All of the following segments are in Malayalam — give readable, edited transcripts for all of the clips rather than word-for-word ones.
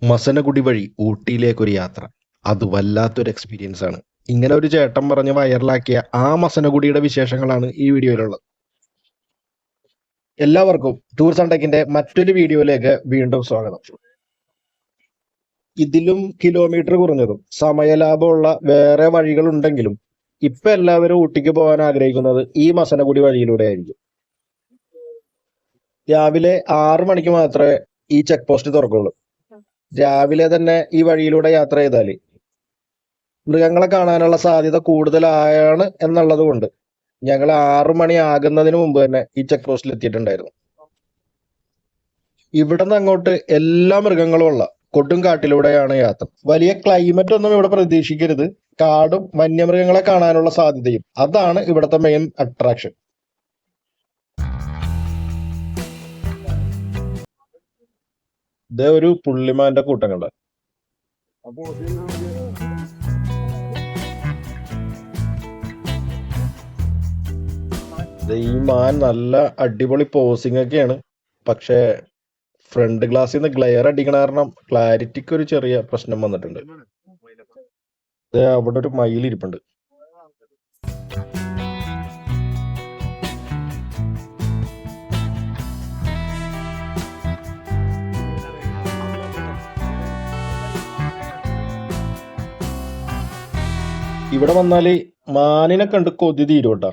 മസനഗുഡി വഴി ഊട്ടിയിലേക്കൊരു യാത്ര. അത് വല്ലാത്തൊരു എക്സ്പീരിയൻസ് ആണ്. ഇങ്ങനെ ഒരു ചേട്ടൻ പറഞ്ഞ് വൈറലാക്കിയ ആ മസനഗുഡിയുടെ വിശേഷങ്ങളാണ് ഈ വീഡിയോയിലുള്ളത്. എല്ലാവർക്കും ടൂർസ് ആൻഡ് ടെക്കിന്റെ മറ്റൊരു വീഡിയോയിലേക്ക് വീണ്ടും സ്വാഗതം. ഇതിലും കിലോമീറ്റർ കുറഞ്ഞതും സമയലാഭമുള്ള വേറെ വഴികളുണ്ടെങ്കിലും ഇപ്പൊ എല്ലാവരും ഊട്ടിക്ക് പോകാൻ ആഗ്രഹിക്കുന്നത് ഈ മസനഗുഡി വഴിയിലൂടെ ആയിരിക്കും. രാവിലെ 6 മണിക്ക് മാത്രമേ ഈ ചെക്ക് പോസ്റ്റ് തുറക്കുള്ളൂ. രാവിലെ തന്നെ ഈ വഴിയിലൂടെ യാത്ര ചെയ്താൽ മൃഗങ്ങളെ കാണാനുള്ള സാധ്യത കൂടുതലാണ് എന്നുള്ളത് കൊണ്ട് ഞങ്ങൾ 6 മണി ആകുന്നതിന് മുമ്പ് തന്നെ ഈ ചെക്ക് പോസ്റ്റിൽ എത്തിയിട്ടുണ്ടായിരുന്നു. ഇവിടെ നിന്ന് അങ്ങോട്ട് എല്ലാ മൃഗങ്ങളും ഉള്ള കൊടും കാട്ടിലൂടെയാണ് യാത്ര. വലിയ ക്ലൈമറ്റ് ഒന്നും ഇവിടെ പ്രതീക്ഷിക്കരുത്. കാടും വന്യമൃഗങ്ങളെ കാണാനുള്ള സാധ്യതയും അതാണ് ഇവിടുത്തെ മെയിൻ അട്രാക്ഷൻ. ഇത് ഒരു പുള്ളിമാന്റെ കൂട്ടം കണ്ട. ഈ മാൻ നല്ല അടിപൊളി പോസിംഗ് ഒക്കെയാണ്. പക്ഷെ ഫ്രണ്ട് ഗ്ലാസ്സിൽ നിന്ന് ഗ്ലെയർ അടിക്കണ കാരണം ക്ലാരിറ്റിക്ക് ഒരു ചെറിയ പ്രശ്നം വന്നിട്ടുണ്ട്. അവിടെ ഒരു മയിലിരിപ്പുണ്ട്. ഇവിടെ വന്നാല് മാനിനെ കണ്ട് കൊതി തീരുവട്ടാ.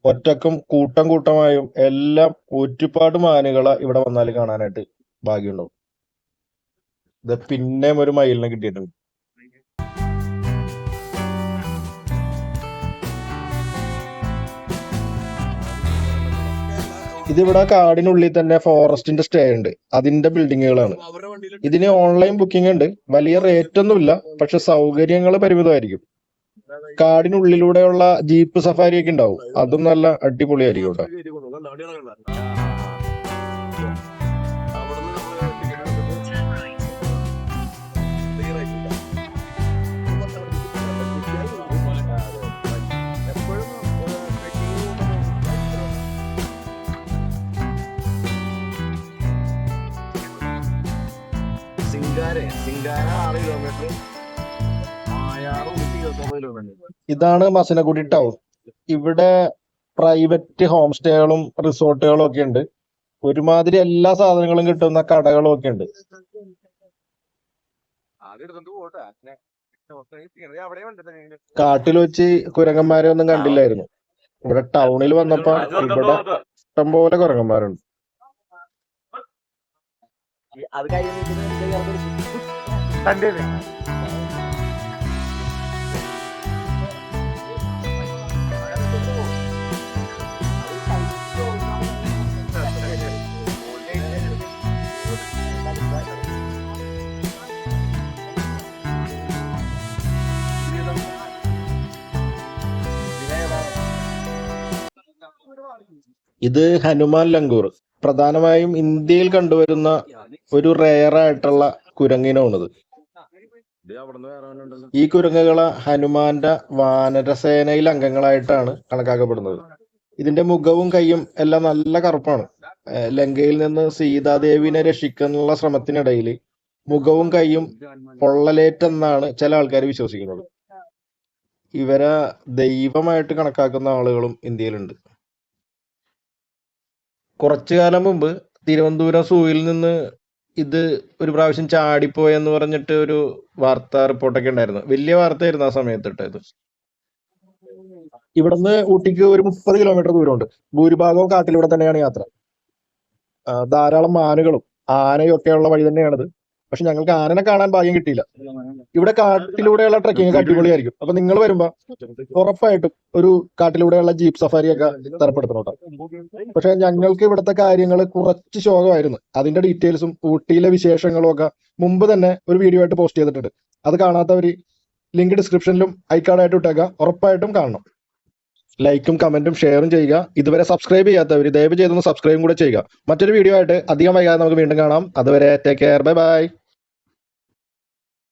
ഒറ്റക്കും കൂട്ടം കൂട്ടമായും എല്ലാം ഒരുപാട് മാനുകളെ ഇവിടെ വന്നാൽ കാണാനായിട്ട് ഭാഗ്യമുണ്ടാവും. ഇത് പിന്നെയും ഒരു മയിലിനെ കിട്ടിയിട്ടുണ്ട്. ഇതിവിടെ കാടിനുള്ളിൽ തന്നെ ഫോറസ്റ്റിന്റെ സ്റ്റേ ഉണ്ട്. അതിന്റെ ബിൽഡിങ്ങുകളാണ്. ഇതിന് ഓൺലൈൻ ബുക്കിംഗ് ഉണ്ട്. വലിയ റേറ്റ് ഒന്നുമില്ല, പക്ഷെ സൗകര്യങ്ങൾ പരിമിതമായിരിക്കും. കാടിനുള്ളിലൂടെയുള്ള ജീപ്പ് സഫാരി ഒക്കെ ഉണ്ടാവും. അതും നല്ല അടിപൊളിയായിരിക്കും കേട്ടോ. ഇതാണ് മസനഗുഡി ടൗൺ. ഇവിടെ പ്രൈവറ്റ് ഹോം സ്റ്റേകളും റിസോർട്ടുകളും ഒക്കെ ഉണ്ട്. ഒരുമാതിരി എല്ലാ സാധനങ്ങളും കിട്ടുന്ന കടകളും ഒക്കെ ഉണ്ട്. കാട്ടിൽ വെച്ച് കുരങ്ങന്മാരെ ഒന്നും കണ്ടില്ലായിരുന്നു. ഇവിടെ ടൗണിൽ വന്നപ്പോ ഇവിടെ ഇഷ്ടംപോലെ കുരങ്ങന്മാരുണ്ട്. ഇത് ഹനുമാൻ ലങ്കൂർ. പ്രധാനമായും ഇന്ത്യയിൽ കണ്ടുവരുന്ന ഒരു റെയർ ആയിട്ടുള്ള കുരങ്ങിനാണത്. ഈ കുരങ്ങുകളെ ഹനുമാന്റെ വാനരസേനയിൽ അംഗങ്ങളായിട്ടാണ് കണക്കാക്കപ്പെടുന്നത്. ഇതിന്റെ മുഖവും കൈയും എല്ലാം നല്ല കറുപ്പാണ്. ലങ്കയിൽ നിന്ന് സീതാദേവിനെ രക്ഷിക്കാനുള്ള ശ്രമത്തിനിടയിൽ മുഖവും കൈയും പൊള്ളലേറ്റെന്നാണ് ചില ആൾക്കാർ വിശ്വസിക്കുന്നത്. ഇവരെ ദൈവമായിട്ട് കണക്കാക്കുന്ന ആളുകളും ഇന്ത്യയിലുണ്ട്. കുറച്ചു കാലം മുമ്പ് തിരുവനന്തപുരം സൂയിൽ നിന്ന് ഇത് ഒരു പ്രാവശ്യം ചാടിപ്പോയെന്ന് പറഞ്ഞിട്ട് ഒരു വാർത്താ റിപ്പോർട്ടൊക്കെ ഉണ്ടായിരുന്നു. വലിയ വാർത്തയായിരുന്നു ആ സമയത്ത് ഇട്ടത്. ഇവിടുന്ന് ഊട്ടിക്ക് ഒരു 30 കിലോമീറ്റർ ദൂരമുണ്ട്. ഭൂരിഭാഗവും കാട്ടിലൂടെ തന്നെയാണ് യാത്ര. ധാരാളം മാനുകളും ആനയും ഒക്കെയുള്ള വഴി തന്നെയാണിത്. പക്ഷെ ഞങ്ങൾക്ക് ആനനെ കാണാൻ ഭാഗ്യം കിട്ടിയില്ല. ഇവിടെ കാട്ടിലൂടെയുള്ള ട്രെക്കിംഗ് അടിപൊളിയായിരിക്കും. അപ്പൊ നിങ്ങൾ വരുമ്പോ ഉറപ്പായിട്ടും ഒരു കാട്ടിലൂടെയുള്ള ജീപ്പ് സഫാരി ഒക്കെ തരപ്പെടുത്തണം. പക്ഷെ ഞങ്ങൾക്ക് ഇവിടുത്തെ കാര്യങ്ങൾ കുറച്ച് ശോകമായിരുന്നു. അതിന്റെ ഡീറ്റെയിൽസും ഊട്ടിയിലെ വിശേഷങ്ങളും ഒക്കെ മുമ്പ് തന്നെ ഒരു വീഡിയോ ആയിട്ട് പോസ്റ്റ് ചെയ്തിട്ടുണ്ട്. അത് കാണാത്തവര് ലിങ്ക് ഡിസ്ക്രിപ്ഷനിലും ഐക്കാർഡായിട്ട് ഇട്ടേക്കാം. ഉറപ്പായിട്ടും കാണണം. ലൈക്കും കമന്റും ഷെയറും ചെയ്യുക. ഇതുവരെ സബ്സ്ക്രൈബ് ചെയ്യാത്തവർ ദയവ് ചെയ്തൊന്ന് സബ്സ്ക്രൈബും കൂടെ ചെയ്യുക. മറ്റൊരു വീഡിയോ ആയിട്ട് അധികം വൈകാതെ നമുക്ക് വീണ്ടും കാണാം. അതുവരെ ടേക്ക് കെയർ. Bye bye.